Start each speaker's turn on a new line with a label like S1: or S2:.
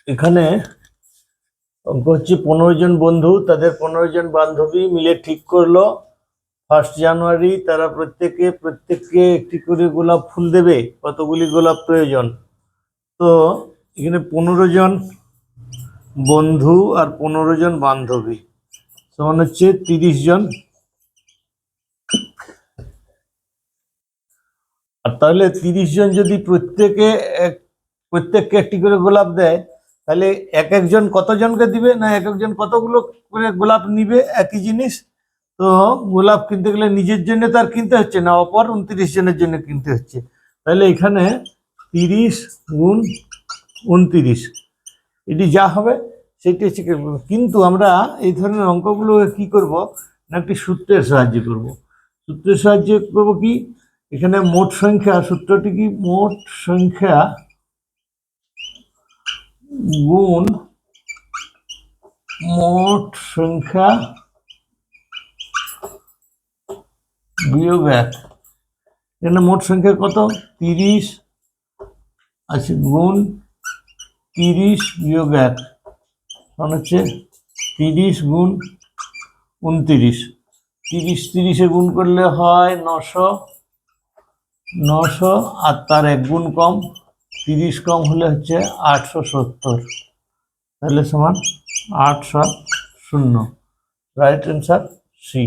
S1: এখানে অঙ্ক হচ্ছে 15 জন বন্ধু তাদের 15 জন বান্ধবী মিলে ঠিক করলো 1 জানুয়ারি তারা প্রত্যেককে একটি করে গোলাপ ফুল দেবে। কতগুলি গোলাপ প্রয়োজন? তো এখানে 15 জন বন্ধু আর 15 জন বান্ধবী সমান হচ্ছে 30 জন। আর তাহলে 30 জন যদি প্রত্যেককে একটি করে গোলাপ দেয়, তাহলে এক একজন কতজনকে দিবে? না এক একজন কতগুলো করে গোলাপ নিবে একই জিনিস। তো গোলাপ কিনতে গেলে নিজের জন্য তো আর কিনতে হচ্ছে না, অপর 29 জনের জন্য কিনতে হচ্ছে। তাহলে এখানে 30 গুণ 29 এটি যা হবে সেটি হচ্ছে। কিন্তু আমরা এই ধরনের অঙ্কগুলো কি করব না, একটি সূত্রের সাহায্যে করব। সূত্রের সাহায্যে করব কি, এখানে মোট সংখ্যা, সূত্রটি কি, মোট সংখ্যা গুণ মোট সংখ্যা বিয়োগ 1। এখানে মোট সংখ্যা কত? 30 আছে, গুণ 30 বিয়োগ 1 মানে হচ্ছে 30 গুণ 29। 30 30-এ গুণ করলে হয় 900 আর তার 1 গুণ কম, 30 কম হলে হচ্ছে 870। তাহলে সমান 870। Right answer C.